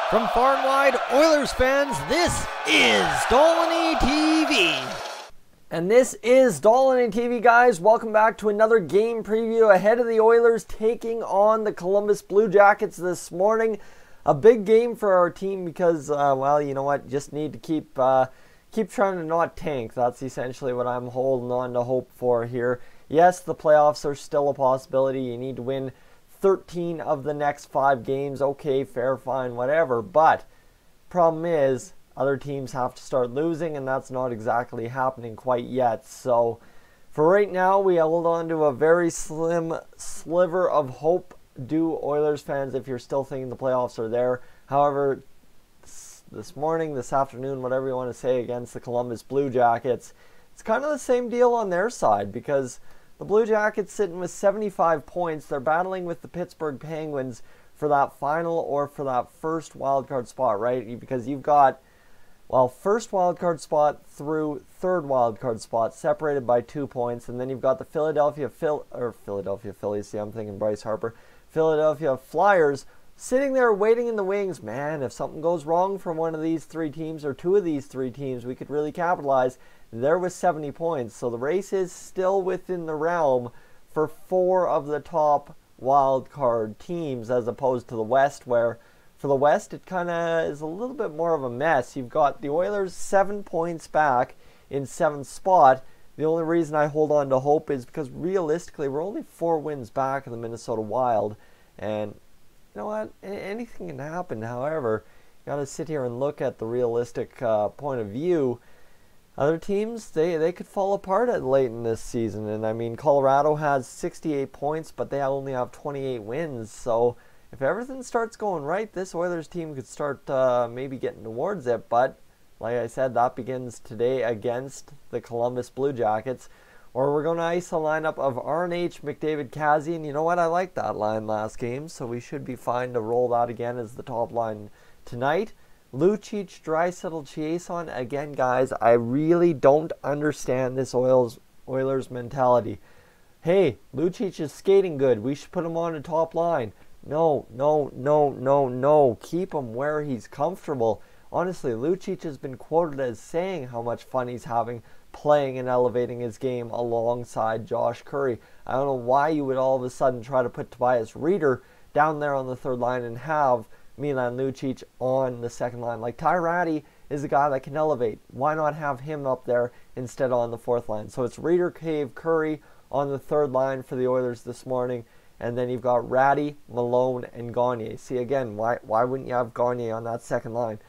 From far and wide, Oilers fans, this is Dolynny TV. And this is Dolynny TV, guys. Welcome back to another game preview ahead of the Oilers taking on the Columbus Blue Jackets this morning. A big game for our team because, well, you know what? Just need to keep trying to not tank. That's essentially what I'm holding on to hope for here. Yes, the playoffs are still a possibility. You need to win 13 of the next 5 games. Okay, fair, fine, whatever. But problem is, other teams have to start losing, and that's not exactly happening quite yet. So for right now, we hold on to a very slim sliver of hope. Do Oilers fans, if you're still thinking the playoffs are there. However, this morning, this afternoon, whatever you want to say, against the Columbus Blue Jackets, it's kind of the same deal on their side, because the Blue Jackets sitting with 75 points. They're battling with the Pittsburgh Penguins for that final or for that first wildcard spot, right? Because you've got, well, first wildcard spot through third wildcard spot separated by 2 points, and then you've got the Philadelphia Phillies. See, I'm thinking Bryce Harper. Philadelphia Flyers sitting there waiting in the wings. Man, if something goes wrong from one of these 3 teams or 2 of these 3 teams, we could really capitalize. There was 70 points, so the race is still within the realm for 4 of the top wild card teams, as opposed to the West, where for the West it kind of is a little bit more of a mess. You've got the Oilers 7 points back in 7th spot. The only reason I hold on to hope is because realistically we're only 4 wins back of the Minnesota Wild, and you know what? Anything can happen. However, you got to sit here and look at the realistic point of view. Other teams, they could fall apart late in this season. And I mean, Colorado has 68 points, but they only have 28 wins. So if everything starts going right, this Oilers team could start maybe getting towards it. But like I said, that begins today against the Columbus Blue Jackets. Or we're going to ice a lineup of RNH, McDavid, Kazi. And you know what? I liked that line last game, so we should be fine to roll that again as the top line tonight. Lucic, Draisaitl, Chiasson. Again, guys, I really don't understand this Oilers mentality. Hey, Lucic is skating good. We should put him on the top line. No. Keep him where he's comfortable. Honestly, Lucic has been quoted as saying how much fun he's having playing and elevating his game alongside Josh Curry. I don't know why you would all of a sudden try to put Tobias Reeder down there on the third line and have Milan Lucic on the second line. Like, Ty Ratty is a guy that can elevate. Why not have him up there instead on the fourth line? So it's Reeder, Cave, Curry on the third line for the Oilers this morning. And then you've got Ratty, Malone, and Gagne. See, again, why wouldn't you have Gagne on that second line?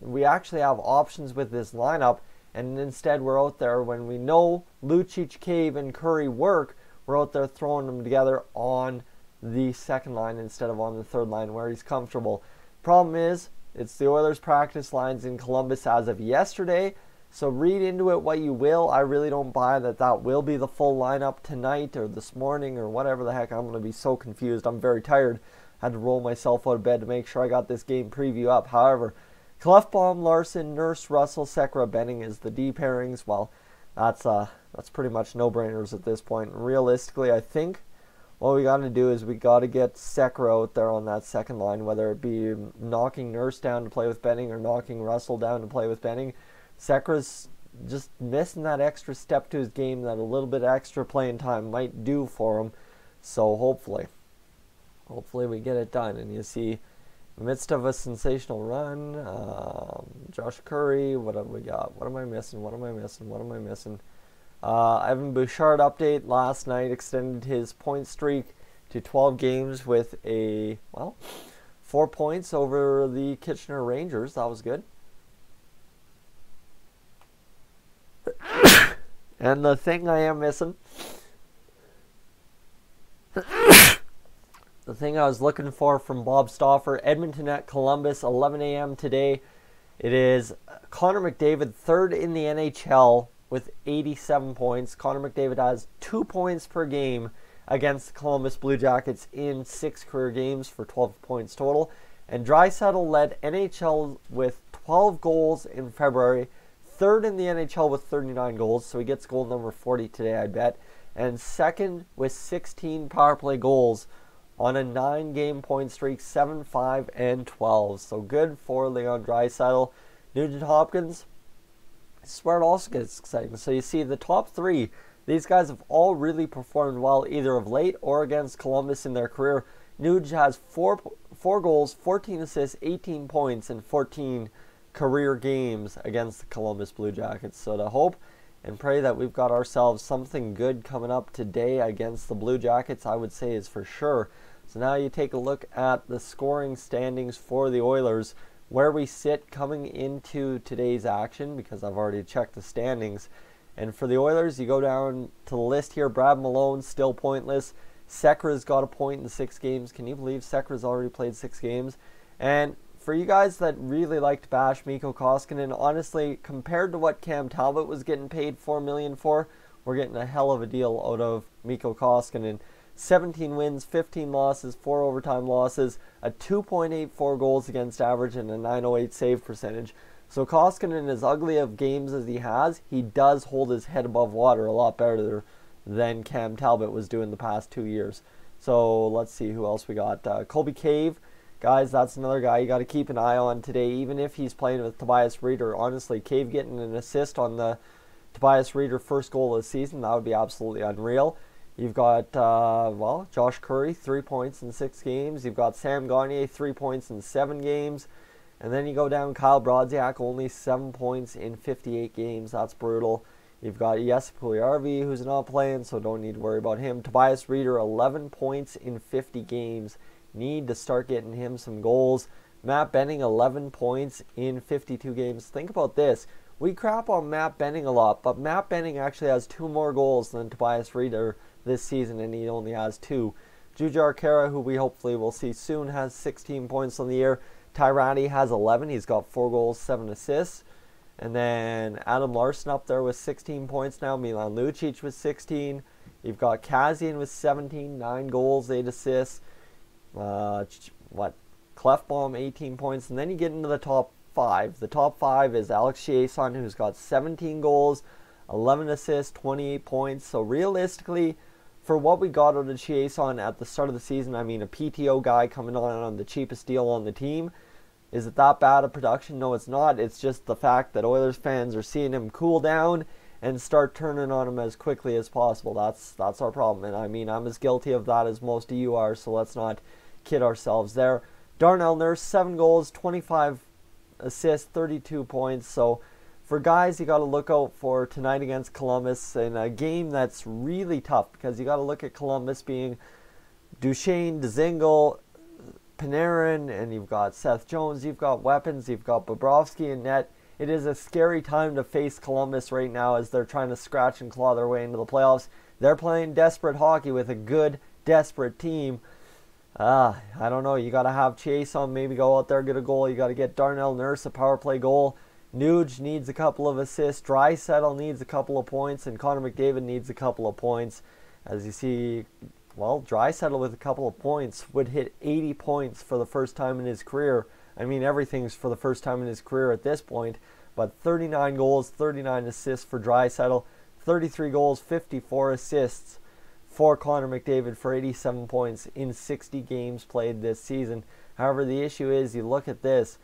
We actually have options with this lineup, and instead we're out there, when we know Lucic, Cave, and Curry work, we're out there throwing them together on the second line instead of on the third line where he's comfortable. Problem is, it's the Oilers practice lines in Columbus as of yesterday, so read into it what you will. I really don't buy that will be the full lineup tonight or this morning or whatever the heck. I'm going to be so confused. I'm very tired. I had to roll myself out of bed to make sure I got this game preview up. However, Clefbaum, Larson, Nurse, Russell, Sekera, Benning is the D pairings. Well, that's pretty much no-brainers at this point. And realistically, I think what we got to do is we got to get Sekera out there on that second line, whether it be knocking Nurse down to play with Benning or knocking Russell down to play with Benning. Sekera's just missing that extra step to his game that a little bit extra playing time might do for him. So hopefully we get it done. And you see, in the midst of a sensational run, Josh Curry, what have we got? What am I missing? Evan Bouchard update last night extended his point streak to 12 games with 4 points over the Kitchener Rangers. That was good. And the thing I am missing, the thing I was looking for from Bob Stauffer, Edmonton at Columbus, 11 a.m. today. It is Connor McDavid, third in the NHL with 87 points. Connor McDavid has 2 points per game against the Columbus Blue Jackets in 6 career games for 12 points total. And Draisaitl led NHL with 12 goals in February, third in the NHL with 39 goals, so he gets goal number 40 today, I bet. And second with 16 power play goals on a 9-game point streak, 7-5-12. So good for Leon Draisaitl. Nugent Hopkins, this is where it also gets exciting. So you see the top three, these guys have all really performed well either of late or against Columbus in their career. Nuge has four goals, 14 assists, 18 points in 14 career games against the Columbus Blue Jackets. So to hope and pray that we've got ourselves something good coming up today against the Blue Jackets, I would say is for sure. So now you take a look at the scoring standings for the Oilers, where we sit coming into today's action, because I've already checked the standings. And for the Oilers, you go down to the list here. Brad Malone, still pointless. Sekera's got a point in 6 games. Can you believe Sekera's already played 6 games? And for you guys that really like to bash Mikko Koskinen, honestly, compared to what Cam Talbot was getting paid $4 million for, we're getting a hell of a deal out of Mikko Koskinen. 17 wins, 15 losses, 4 overtime losses, a 2.84 goals against average, and a 908 save percentage. So Koskinen, as ugly of games as he has, he does hold his head above water a lot better than Cam Talbot was doing the past 2 years. So let's see who else we got. Colby Cave, guys, that's another guy you got to keep an eye on today, even if he's playing with Tobias Reeder. Honestly, Cave getting an assist on the Tobias Reeder first goal of the season, that would be absolutely unreal. You've got, Josh Curry, 3 points in 6 games. You've got Sam Gagner, 3 points in 7 games. And then you go down Kyle Brodziak, only 7 points in 58 games. That's brutal. You've got Jesse Puljujarvi, who's not playing, so don't need to worry about him. Tobias Reeder, 11 points in 50 games. Need to start getting him some goals. Matt Benning, 11 points in 52 games. Think about this. We crap on Matt Benning a lot, but Matt Benning actually has 2 more goals than Tobias Reeder this season, and he only has 2. Jujhar Khaira, who we hopefully will see soon, has 16 points on the year. Ty Rattie has 11. He's got 4 goals, 7 assists. And then Adam Larsson up there with 16 points now. Milan Lucic with 16. You've got Kazian with 17, 9 goals, 8 assists. Clefbaum, 18 points. And then you get into the top 5. The top 5 is Alex Chiasson, who's got 17 goals, 11 assists, 28 points. So realistically, for what we got out of Chiasson at the start of the season, I mean, a PTO guy coming on the cheapest deal on the team, is it that bad of production? No, it's not. It's just the fact that Oilers fans are seeing him cool down and start turning on him as quickly as possible. That's our problem. And I mean, I'm as guilty of that as most of you are, so let's not kid ourselves there. Darnell Nurse, 7 goals, 25 assists, 32 points. So for guys you got to look out for tonight against Columbus in a game that's really tough, because you got to look at Columbus being Duchesne, Dzingel, Panarin, and you've got Seth Jones, you've got weapons, you've got Bobrovsky in net. It is a scary time to face Columbus right now as they're trying to scratch and claw their way into the playoffs. They're playing desperate hockey with a good, desperate team. I don't know. You got to have Chiasson maybe go out there, get a goal. You got to get Darnell Nurse a power play goal. Nuge needs a couple of assists. Draisaitl needs a couple of points. And Connor McDavid needs a couple of points. As you see, well, Draisaitl with a couple of points would hit 80 points for the first time in his career. I mean, everything's for the first time in his career at this point. But 39 goals, 39 assists for Draisaitl. 33 goals, 54 assists for Connor McDavid for 87 points in 60 games played this season. However, the issue is, you look at this.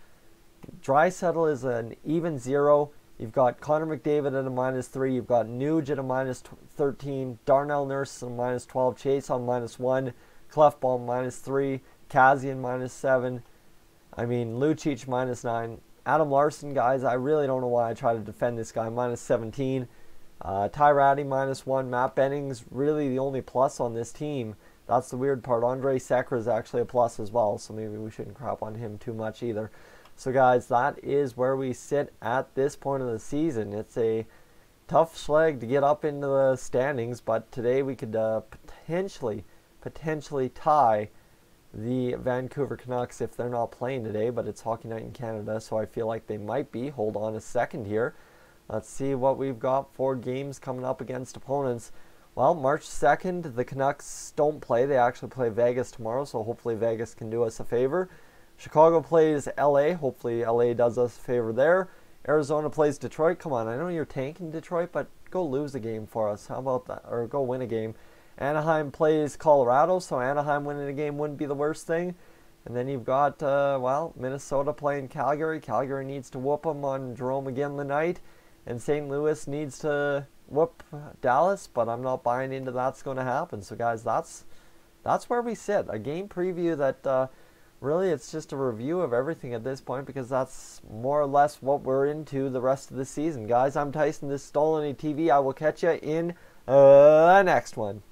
Draisaitl is an even 0. You've got Connor McDavid at a -3. You've got Nuge at a -13. Darnell Nurse at a -12. Chiasson -1. Clefbaum -3. Kazian -7. I mean, Lucic -9. Adam Larsson, guys, I really don't know why I try to defend this guy. -17. Ty Rattie -1. Matt Benning's really the only plus on this team. That's the weird part. Andrei Sekera is actually a plus as well, so maybe we shouldn't crap on him too much either. So guys, that is where we sit at this point of the season. It's a tough slag to get up into the standings, but today we could potentially tie the Vancouver Canucks if they're not playing today, but it's Hockey Night in Canada, so I feel like they might be. Hold on a second here. Let's see what we've got for games coming up against opponents. Well, March 2nd, the Canucks don't play. They actually play Vegas tomorrow, so hopefully Vegas can do us a favor. Chicago plays LA. Hopefully LA does us a favor there. Arizona plays Detroit. Come on, I know you're tanking Detroit, but go lose a game for us. How about that? Or go win a game. Anaheim plays Colorado, so Anaheim winning a game wouldn't be the worst thing. And then you've got, Minnesota playing Calgary. Calgary needs to whoop them on Jerome again tonight. And St. Louis needs to whoop Dallas, but I'm not buying into that's going to happen. So, guys, that's where we sit. A game preview that really it's just a review of everything at this point, because that's more or less what we're into the rest of the season. Guys, I'm Tyson. This is Dolynny TV. I will catch you in the next one.